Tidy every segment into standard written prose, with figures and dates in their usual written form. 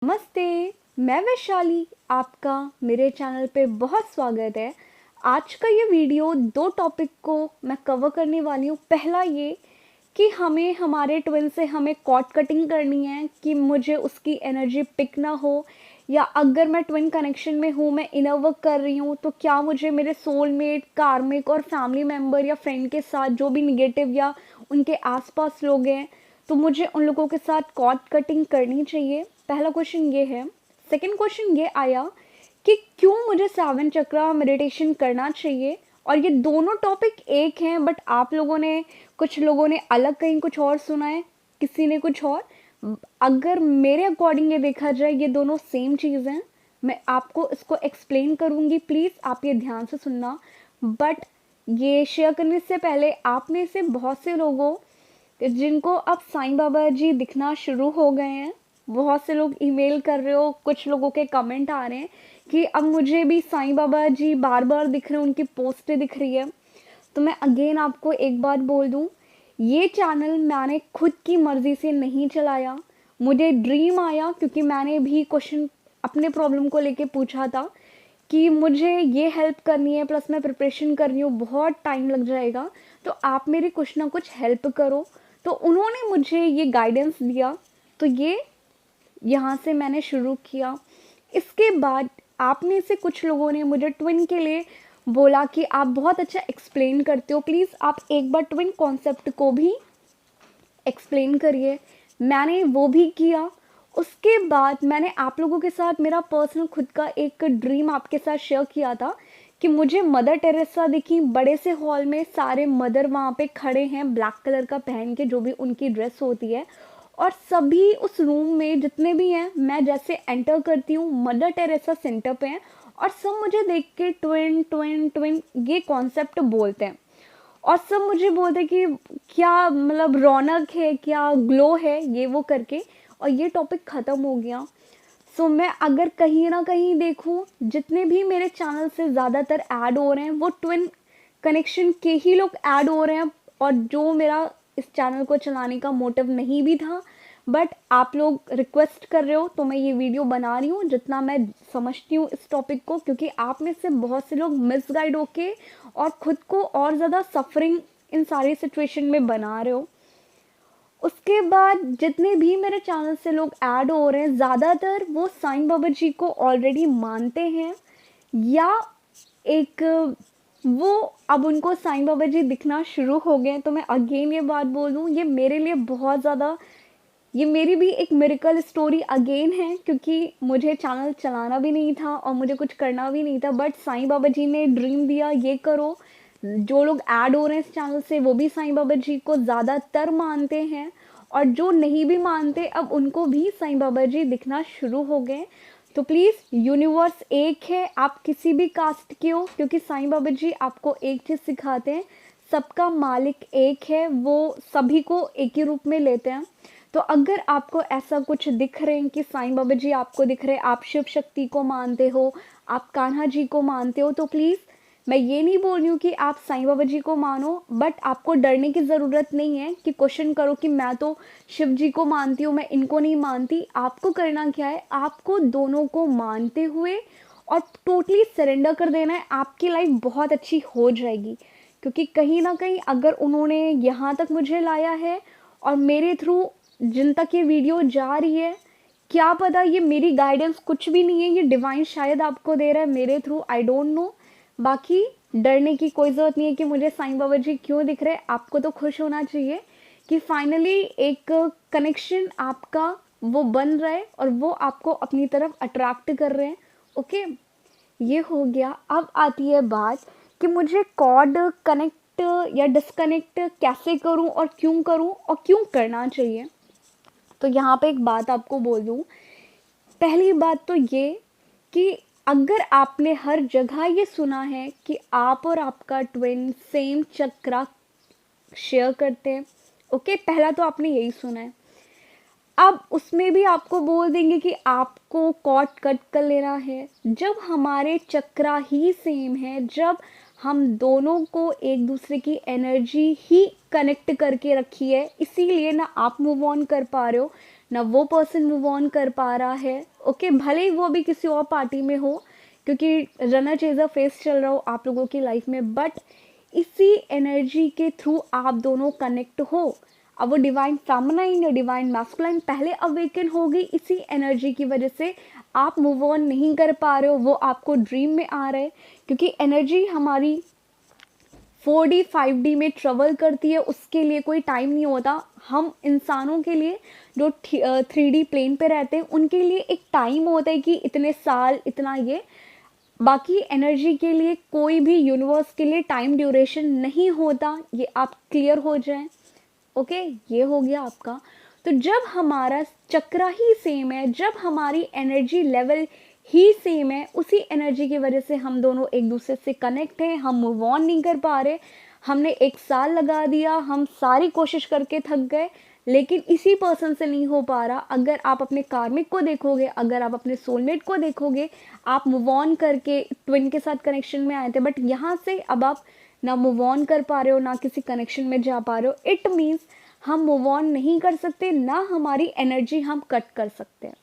नमस्ते। मैं वैशाली, आपका मेरे चैनल पे बहुत स्वागत है। आज का ये वीडियो दो टॉपिक को मैं कवर करने वाली हूँ। पहला ये कि हमें हमारे ट्विन से हमें कॉर्ड कटिंग करनी है कि मुझे उसकी एनर्जी पिक ना हो, या अगर मैं ट्विन कनेक्शन में हूँ, मैं इनर वर्क कर रही हूँ, तो क्या मुझे मेरे सोलमेट, कार्मिक और फैमिली मेम्बर या फ्रेंड के साथ जो भी निगेटिव या उनके आसपास लोग हैं, तो मुझे उन लोगों के साथ कॉर्ड कटिंग करनी चाहिए। पहला क्वेश्चन ये है। सेकंड क्वेश्चन ये आया कि क्यों मुझे 7 चक्रा मेडिटेशन करना चाहिए। और ये दोनों टॉपिक एक हैं, बट आप लोगों ने, कुछ लोगों ने अलग कहीं कुछ और सुना है, किसी ने कुछ और। अगर मेरे अकॉर्डिंग ये देखा जाए, ये दोनों सेम चीज़ हैं। मैं आपको इसको एक्सप्लेन करूँगी, प्लीज़ आप ये ध्यान से सुनना। बट ये शेयर करने से पहले आप में से बहुत से लोगों जिनको अब साईं बाबा जी दिखना शुरू हो गए हैं, बहुत से लोग ईमेल कर रहे हो, कुछ लोगों के कमेंट आ रहे हैं कि अब मुझे भी साईं बाबा जी बार बार दिख रहे हैं, उनकी पोस्टें दिख रही है। तो मैं अगेन आपको एक बात बोल दूं, ये चैनल मैंने खुद की मर्ज़ी से नहीं चलाया। मुझे ड्रीम आया क्योंकि मैंने भी क्वेश्चन अपने प्रॉब्लम को लेके पूछा था कि मुझे ये हेल्प करनी है, प्लस मैं प्रिपरेशन कर रही हूँ, बहुत टाइम लग जाएगा, तो आप मेरी कुछ ना कुछ हेल्प करो। तो उन्होंने मुझे ये गाइडेंस दिया, तो ये यहाँ से मैंने शुरू किया। इसके बाद आप में से कुछ लोगों ने मुझे ट्विन के लिए बोला कि आप बहुत अच्छा एक्सप्लेन करते हो, प्लीज़ आप एक बार ट्विन कॉन्सेप्ट को भी एक्सप्लेन करिए। मैंने वो भी किया। उसके बाद मैंने आप लोगों के साथ मेरा पर्सनल खुद का एक ड्रीम आपके साथ शेयर किया था कि मुझे मदर टेरेसा दिखी बड़े से हॉल में, सारे मदर वहाँ पे खड़े हैं ब्लैक कलर का पहन के, जो भी उनकी ड्रेस होती है, और सभी उस रूम में जितने भी हैं, मैं जैसे एंटर करती हूँ, मदर टेरेसा सेंटर पे हैं, और सब मुझे देख के ट्विन ट्विन ट्विन ये कॉन्सेप्ट बोलते हैं। और सब मुझे बोलते कि क्या मतलब रौनक है, क्या ग्लो है, ये वो करके। और ये टॉपिक ख़त्म हो गया। सो मैं अगर कहीं ना कहीं देखूँ, जितने भी मेरे चैनल से ज़्यादातर ऐड हो रहे हैं वो ट्विन कनेक्शन के ही लोग ऐड हो रहे हैं, और जो मेरा इस चैनल को चलाने का मोटिव नहीं भी था, बट आप लोग रिक्वेस्ट कर रहे हो तो मैं ये वीडियो बना रही हूँ जितना मैं समझती हूँ इस टॉपिक को, क्योंकि आप में से बहुत से लोग मिसगाइड होके और खुद को और ज़्यादा सफरिंग इन सारी सिचुएशन में बना रहे हो। उसके बाद जितने भी मेरे चैनल से लोग ऐड हो रहे हैं, ज़्यादातर वो साईं बाबा जी को ऑलरेडी मानते हैं, या एक वो अब उनको साईं बाबा जी दिखना शुरू हो गए हैं। तो मैं अगेन ये बात बोल दूँ, ये मेरे लिए बहुत ज़्यादा, ये मेरी भी एक मिरेकल स्टोरी अगेन है, क्योंकि मुझे चैनल चलाना भी नहीं था और मुझे कुछ करना भी नहीं था, बट साईं बाबा जी ने ड्रीम दिया ये करो। जो लोग ऐड हो रहे हैं इस चैनल से वो भी साईं बाबा जी को ज़्यादातर मानते हैं, और जो नहीं भी मानते अब उनको भी साईं बाबा जी दिखना शुरू हो गए। तो प्लीज़, यूनिवर्स एक है, आप किसी भी कास्ट के हो, क्योंकि साईं बाबा जी आपको एक चीज़ सिखाते हैं, सबका मालिक एक है, वो सभी को एक ही रूप में लेते हैं। तो अगर आपको ऐसा कुछ दिख रहे हैं कि साईं बाबा जी आपको दिख रहे हैं, आप शिव शक्ति को मानते हो, आप कान्हा जी को मानते हो, तो प्लीज़, मैं ये नहीं बोल रही हूँ कि आप साईं बाबा जी को मानो, बट आपको डरने की ज़रूरत नहीं है कि क्वेश्चन करो कि मैं तो शिव जी को मानती हूँ, मैं इनको नहीं मानती। आपको करना क्या है, आपको दोनों को मानते हुए और टोटली सरेंडर कर देना है, आपकी लाइफ बहुत अच्छी हो जाएगी। क्योंकि कहीं ना कहीं अगर उन्होंने यहाँ तक मुझे लाया है और मेरे थ्रू जिन तक ये वीडियो जा रही है, क्या पता ये मेरी गाइडेंस कुछ भी नहीं है, ये डिवाइन शायद आपको दे रहा है मेरे थ्रू, आई डोंट नो। बाकी डरने की कोई ज़रूरत नहीं है कि मुझे साईं बाबा जी क्यों दिख रहे हैं। आपको तो खुश होना चाहिए कि फाइनली एक कनेक्शन आपका वो बन रहा है और वो आपको अपनी तरफ अट्रैक्ट कर रहे हैं। ओके, ये हो गया। अब आती है बात कि मुझे कॉर्ड कनेक्ट या डिस्कनेक्ट कैसे करूं और क्यों करना चाहिए। तो यहाँ पे एक बात आपको बोल दूँ। पहली बात तो ये कि अगर आपने हर जगह ये सुना है कि आप और आपका ट्विन सेम चक्रा शेयर करते हैं, ओके, पहला तो आपने यही सुना है। अब उसमें भी आपको बोल देंगे कि आपको कॉर्ड कट कर लेना है। जब हमारे चक्रा ही सेम है, जब हम दोनों को एक दूसरे की एनर्जी ही कनेक्ट करके रखी है, इसीलिए ना आप मूव ऑन कर पा रहे हो, ना वो पर्सन मूव ऑन कर पा रहा है। ओके, भले ही वो भी किसी और पार्टी में हो, क्योंकि रनर चेजर फेस चल रहा हो आप लोगों की लाइफ में, बट इसी एनर्जी के थ्रू आप दोनों कनेक्ट हो। अब वो डिवाइन फेमिनाइन या डिवाइन मैस्कुलाइन पहले अवेकन हो गई, इसी एनर्जी की वजह से आप मूव ऑन नहीं कर पा रहे हो, वो आपको ड्रीम में आ रहा है, क्योंकि एनर्जी हमारी 4D 5D में ट्रेवल करती है, उसके लिए कोई टाइम नहीं होता। हम इंसानों के लिए जो 3D प्लेन पे रहते हैं उनके लिए एक टाइम होता है कि इतने साल इतना ये, बाकी एनर्जी के लिए कोई भी यूनिवर्स के लिए टाइम ड्यूरेशन नहीं होता, ये आप क्लियर हो जाएं। ओके, ये हो गया आपका। तो जब हमारा चक्रा ही सेम है, जब हमारी एनर्जी लेवल ही सेम है, उसी एनर्जी की वजह से हम दोनों एक दूसरे से कनेक्ट हैं, हम मूव ऑन नहीं कर पा रहे। हमने 1 साल लगा दिया, हम सारी कोशिश करके थक गए, लेकिन इसी पर्सन से नहीं हो पा रहा। अगर आप अपने कार्मिक को देखोगे, अगर आप अपने सोलमेट को देखोगे, आप मूव ऑन करके ट्विन के साथ कनेक्शन में आए थे, बट यहाँ से अब आप ना मूव ऑन कर पा रहे हो, ना किसी कनेक्शन में जा पा रहे हो। इट मीन्स हम मूव ऑन नहीं कर सकते, ना हमारी एनर्जी हम कट कर सकते हैं।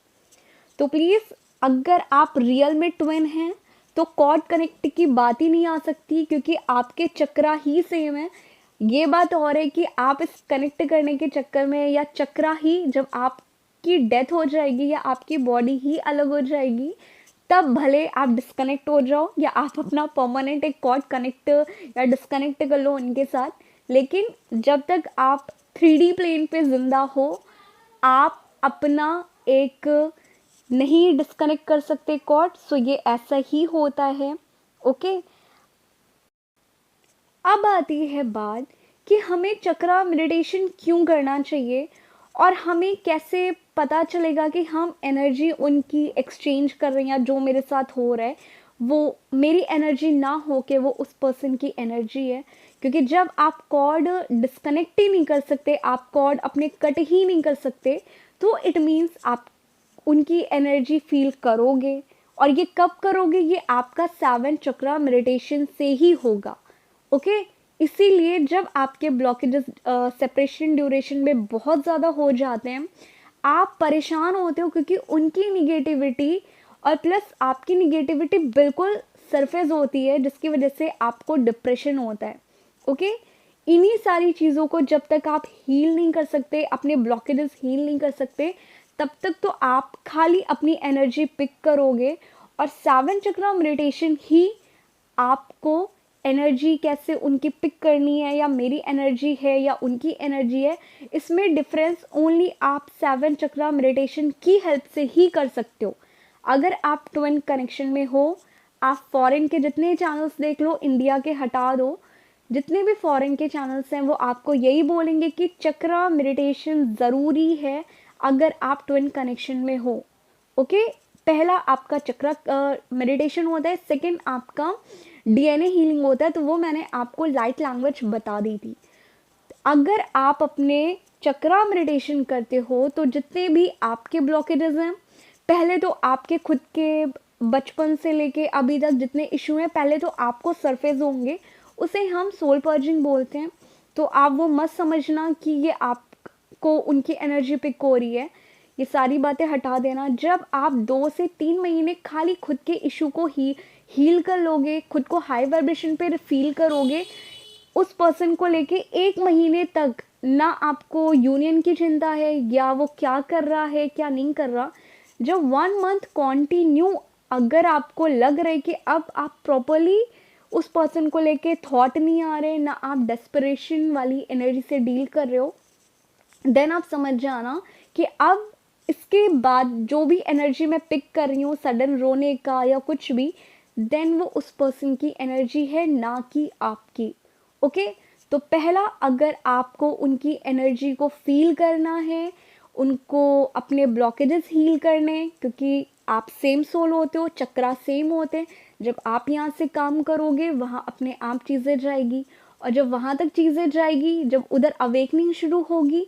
तो प्लीज़, अगर आप रियल में ट्विन हैं तो कॉर्ड कनेक्ट की बात ही नहीं आ सकती, क्योंकि आपके चक्रा ही सेम है। ये बात और है कि आप इस कनेक्ट करने के चक्कर में, या चक्रा ही जब आपकी डेथ हो जाएगी या आपकी बॉडी ही अलग हो जाएगी, तब भले आप डिस्कनेक्ट हो जाओ या आप अपना परमानेंट एक कॉर्ड कनेक्ट या डिस्कनेक्ट कर लो उनके साथ, लेकिन जब तक आप 3D प्लेन पे जिंदा हो, आप अपना एक नहीं डिस्कनेक्ट कर सकते कॉर्ड। सो ये ऐसा ही होता है। ओके, अब आती है बात कि हमें चक्रा मेडिटेशन क्यों करना चाहिए, और हमें कैसे पता चलेगा कि हम एनर्जी उनकी एक्सचेंज कर रहे हैं, या जो मेरे साथ हो रहा है वो मेरी एनर्जी ना हो के वो उस पर्सन की एनर्जी है। क्योंकि जब आप कॉर्ड डिस्कनेक्ट ही नहीं कर सकते, आप कॉर्ड अपने कट ही नहीं कर सकते, तो इट मीन्स आप उनकी एनर्जी फील करोगे। और ये कब करोगे? ये आपका 7 चक्रा मेडिटेशन से ही होगा। ओके, इसीलिए जब आपके ब्लॉकेजेस सेपरेशन ड्यूरेशन में बहुत ज़्यादा हो जाते हैं, आप परेशान होते हो, क्योंकि उनकी निगेटिविटी और प्लस आपकी निगेटिविटी बिल्कुल सरफेस होती है, जिसकी वजह से आपको डिप्रेशन होता है। ओके, इन्हीं सारी चीज़ों को जब तक आप हील नहीं कर सकते, अपने ब्लॉकेजेस हील नहीं कर सकते, तब तक तो आप खाली अपनी एनर्जी पिक करोगे। और 7 चक्रा मेडिटेशन ही आपको एनर्जी कैसे उनकी पिक करनी है, या मेरी एनर्जी है या उनकी एनर्जी है, इसमें डिफरेंस ओनली आप 7 चक्रा मेडिटेशन की हेल्प से ही कर सकते हो। अगर आप ट्विन कनेक्शन में हो, आप फॉरेन के जितने चैनल्स देख लो, इंडिया के हटा दो, जितने भी फॉरेन के चैनल्स हैं वो आपको यही बोलेंगे कि चक्रा मेडिटेशन ज़रूरी है अगर आप ट्विन कनेक्शन में हो। ओके, पहला आपका चक्रा मेडिटेशन होता है, सेकंड आपका डीएनए हीलिंग होता है, तो वो मैंने आपको लाइट लैंग्वेज बता दी थी। अगर आप अपने चक्रा मेडिटेशन करते हो तो जितने भी आपके ब्लॉकेजेस हैं, पहले तो आपके खुद के बचपन से लेके अभी तक जितने इशू हैं, पहले तो आपको सरफेस होंगे, उसे हम सोल पर्जिंग बोलते हैं। तो आप वो मत समझना कि ये आपको उनकी एनर्जी पिक हो रही है, ये सारी बातें हटा देना। जब आप 2 से 3 महीने खाली खुद के इशू को हील कर लोगे, खुद को हाई वाइब्रेशन पे फील करोगे, उस पर्सन को लेके 1 महीने तक ना आपको यूनियन की चिंता है या वो क्या कर रहा है क्या नहीं कर रहा। जब 1 मंथ कॉन्टिन्यू अगर आपको लग रहा है कि अब आप प्रॉपरली उस पर्सन को लेके थॉट नहीं आ रहे, ना आप डेस्परेशन वाली एनर्जी से डील कर रहे हो, देन आप समझ जाना कि अब इसके बाद जो भी एनर्जी मैं पिक कर रही हूँ, सडन रोने का या कुछ भी, देन वो उस पर्सन की एनर्जी है, ना कि आपकी। ओके, तो पहला, अगर आपको उनकी एनर्जी को फील करना है, उनको अपने ब्लॉकेजेस हील करने, क्योंकि आप सेम सोल होते हो, चक्रा सेम होते हैं। जब आप यहाँ से काम करोगे, वहाँ अपने आप चीज़ें जाएगी, और जब वहाँ तक चीज़ें जाएगी, जब उधर अवेकनिंग शुरू होगी,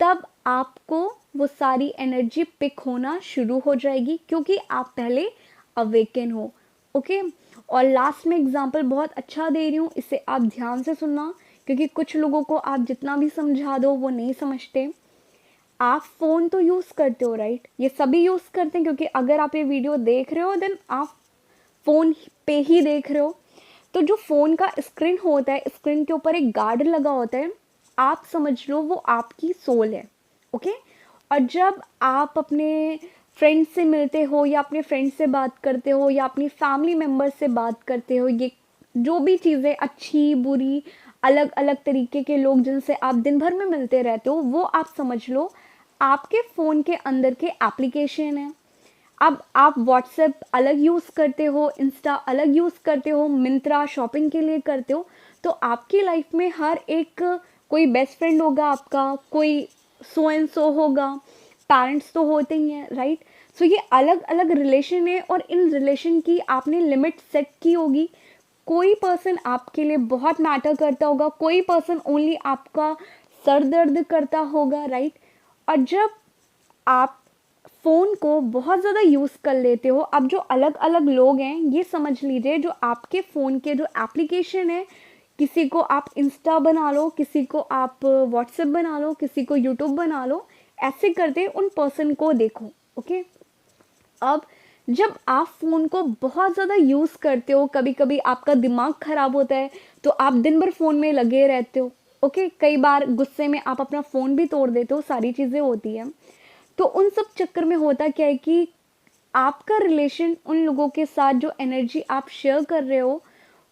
तब आपको वो सारी एनर्जी पिक होना शुरू हो जाएगी, क्योंकि आप पहले अवेकन हो। ओके, और लास्ट में एग्जांपल बहुत अच्छा दे रही हूँ, इसे आप ध्यान से सुनना, क्योंकि कुछ लोगों को आप जितना भी समझा दो वो नहीं समझते। आप फ़ोन तो यूज़ करते हो राइट, ये सभी यूज़ करते हैं, क्योंकि अगर आप ये वीडियो देख रहे हो देन आप फ़ोन पे ही देख रहे हो। तो जो फ़ोन का स्क्रीन होता है, स्क्रीन के ऊपर एक गार्ड लगा होता है, आप समझ लो वो आपकी सोल है। ओके। और जब आप अपने फ्रेंड से मिलते हो या अपने फ्रेंड से बात करते हो या अपनी फैमिली मेम्बर से बात करते हो, ये जो भी चीज़ें अच्छी बुरी अलग अलग तरीके के लोग जिनसे आप दिन भर में मिलते रहते हो, वो आप समझ लो आपके फ़ोन के अंदर के एप्लीकेशन है। अब आप व्हाट्सएप अलग यूज़ करते हो, इंस्टा अलग यूज़ करते हो, मिंत्रा शॉपिंग के लिए करते हो, तो आपकी लाइफ में हर एक कोई बेस्ट फ्रेंड होगा आपका, कोई सो एंड सो होगा, पेरेंट्स तो होते ही हैं राइट। सो ये अलग अलग रिलेशन है और इन रिलेशन की आपने लिमिट सेट की होगी। कोई पर्सन आपके लिए बहुत मैटर करता होगा, कोई पर्सन ओनली आपका सर दर्द करता होगा राइट। और जब आप फ़ोन को बहुत ज़्यादा यूज़ कर लेते हो, अब जो अलग अलग लोग हैं ये समझ लीजिए, जो आपके फ़ोन के जो एप्लीकेशन है, किसी को आप इंस्टा बना लो, किसी को आप व्हाट्सएप बना लो, किसी को यूट्यूब बना लो, ऐसे करते उन पर्सन को देखो। ओके। अब जब आप फ़ोन को बहुत ज़्यादा यूज़ करते हो, कभी कभी आपका दिमाग ख़राब होता है तो आप दिन भर फ़ोन में लगे रहते हो। ओके। कई बार गुस्से में आप अपना फ़ोन भी तोड़ देते हो, सारी चीज़ें होती हैं। तो उन सब चक्कर में होता क्या है कि आपका रिलेशन उन लोगों के साथ, जो एनर्जी आप शेयर कर रहे हो,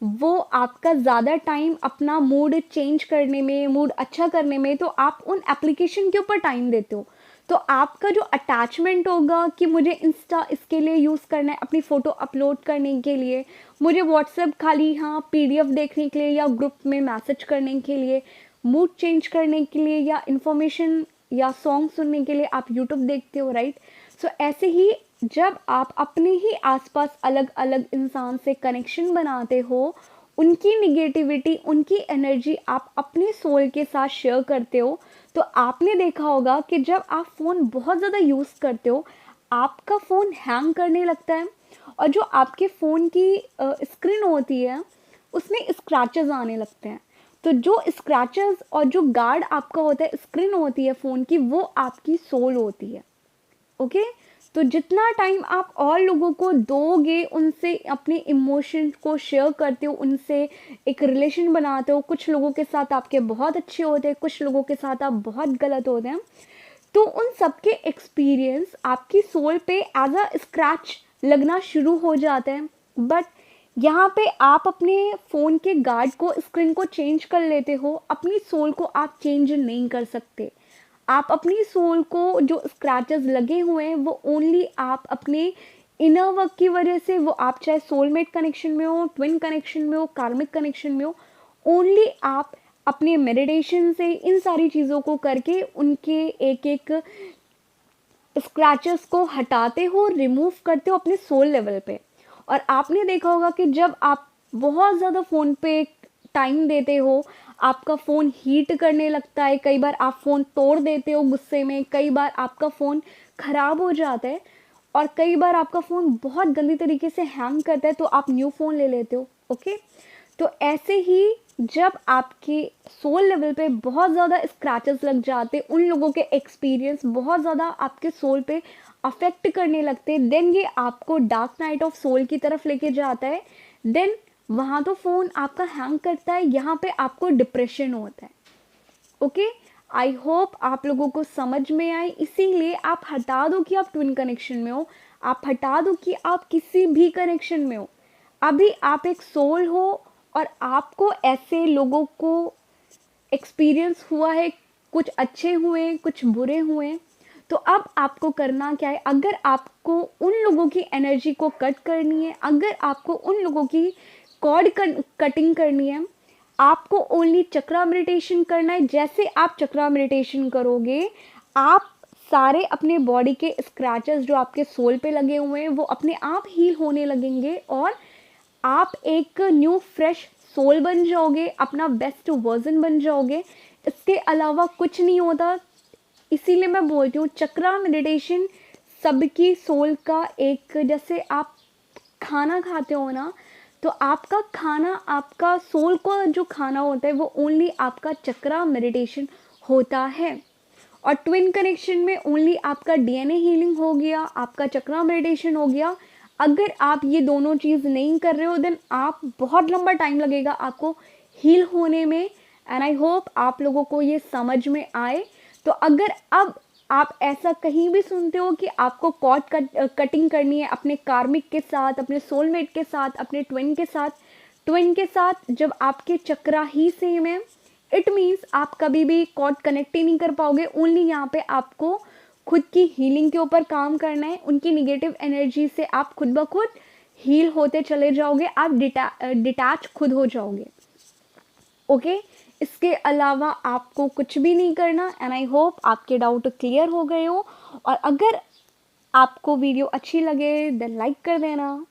वो आपका ज़्यादा टाइम अपना मूड चेंज करने में, मूड अच्छा करने में, तो आप उन एप्लीकेशन के ऊपर टाइम देते हो। तो आपका जो अटैचमेंट होगा कि मुझे इंस्टा इसके लिए यूज़ करना है, अपनी फ़ोटो अपलोड करने के लिए, मुझे व्हाट्सएप खाली हाँ पीडीएफ देखने के लिए या ग्रुप में मैसेज करने के लिए, मूड चेंज करने के लिए या इन्फॉर्मेशन या सॉन्ग सुनने के लिए आप यूट्यूब देखते हो राइट। सो ऐसे ही जब आप अपने ही आसपास अलग अलग इंसान से कनेक्शन बनाते हो, उनकी निगेटिविटी, उनकी एनर्जी आप अपने सोल के साथ शेयर करते हो, तो आपने देखा होगा कि जब आप फ़ोन बहुत ज़्यादा यूज़ करते हो, आपका फ़ोन हैंग करने लगता है और जो आपके फ़ोन की स्क्रीन होती है उसमें स्क्रैचेस आने लगते हैं। तो जो स्क्रैचेस और जो गार्ड आपका होता है, स्क्रीन होती है फ़ोन की, वो आपकी सोल होती है। ओके। तो जितना टाइम आप और लोगों को दोगे, उनसे अपने इमोशंस को शेयर करते हो, उनसे एक रिलेशन बनाते हो, कुछ लोगों के साथ आपके बहुत अच्छे होते हैं, कुछ लोगों के साथ आप बहुत गलत होते हैं, तो उन सबके एक्सपीरियंस आपकी सोल पे एज अ स्क्रैच लगना शुरू हो जाते हैं। बट यहाँ पे आप अपने फ़ोन के गार्ड को, स्क्रीन को चेंज कर लेते हो, अपनी सोल को आप चेंज नहीं कर सकते। आप अपनी सोल को जो स्क्रैचेस लगे हुए हैं वो ओनली आप अपने इनर वर्क की वजह से, वो आप चाहे सोलमेट कनेक्शन में हो, ट्विन कनेक्शन में हो, कार्मिक कनेक्शन में हो, ओनली आप अपने मेडिटेशन से, इन सारी चीज़ों को करके उनके एक एक स्क्रैचेस को हटाते हो, रिमूव करते हो अपने सोल लेवल पे। और आपने देखा होगा कि जब आप बहुत ज़्यादा फ़ोन पे टाइम देते हो, आपका फ़ोन हीट करने लगता है, कई बार आप फ़ोन तोड़ देते हो गुस्से में, कई बार आपका फ़ोन ख़राब हो जाता है और कई बार आपका फ़ोन बहुत गंदी तरीके से हैंग करता है, तो आप न्यू फ़ोन ले लेते हो। ओके। तो ऐसे ही जब आपके सोल लेवल पे बहुत ज़्यादा स्क्रैचेस लग जाते, उन लोगों के एक्सपीरियंस बहुत ज़्यादा आपके सोल पे अफेक्ट करने लगते, देन ये आपको डार्क नाइट ऑफ सोल की तरफ लेके जाता है। देन वहाँ तो फ़ोन आपका हैंग करता है, यहाँ पे आपको डिप्रेशन होता है। ओके। आई होप आप लोगों को समझ में आए। इसीलिए आप हटा दो कि आप ट्विन कनेक्शन में हो, आप हटा दो कि आप किसी भी कनेक्शन में हो, अभी आप एक सोल हो और आपको ऐसे लोगों को एक्सपीरियंस हुआ है, कुछ अच्छे हुए, कुछ बुरे हुए। तो अब आपको करना क्या है, अगर आपको उन लोगों की एनर्जी को कट करनी है, अगर आपको उन लोगों की कॉर्ड कटिंग करनी है, आपको ओनली चक्रा मेडिटेशन करना है। जैसे आप चक्रा मेडिटेशन करोगे, आप सारे अपने बॉडी के स्क्रैचेस जो आपके सोल पे लगे हुए हैं वो अपने आप हील होने लगेंगे और आप एक न्यू फ्रेश सोल बन जाओगे, अपना बेस्ट वर्जन बन जाओगे। इसके अलावा कुछ नहीं होता। इसीलिए मैं बोलती हूँ चक्रा मेडिटेशन सबकी सोल का एक, जैसे आप खाना खाते हो ना, तो आपका खाना, आपका सोल का जो खाना होता है वो ओनली आपका चक्रा मेडिटेशन होता है। और ट्विन कनेक्शन में ओनली आपका डीएनए हीलिंग हो गया, आपका चक्रा मेडिटेशन हो गया। अगर आप ये दोनों चीज़ नहीं कर रहे हो देन आप बहुत लंबा टाइम लगेगा आपको हील होने में। एंड आई होप आप लोगों को ये समझ में आए। तो अगर अब आप ऐसा कहीं भी सुनते हो कि आपको कॉर्ड कटिंग करनी है अपने कार्मिक के साथ, अपने सोलमेट के साथ, अपने ट्विन के साथ जब आपके चक्रा ही सेम है, इट मीन्स आप कभी भी कॉर्ड कनेक्ट ही नहीं कर पाओगे। ओनली यहाँ पे आपको खुद की हीलिंग के ऊपर काम करना है। उनकी निगेटिव एनर्जी से आप खुद ब खुद हील होते चले जाओगे, आप डिटैच खुद हो जाओगे। ओके, इसके अलावा आपको कुछ भी नहीं करना। एंड आई होप आपके डाउट क्लियर हो गए हो। और अगर आपको वीडियो अच्छी लगे देन लाइक कर देना।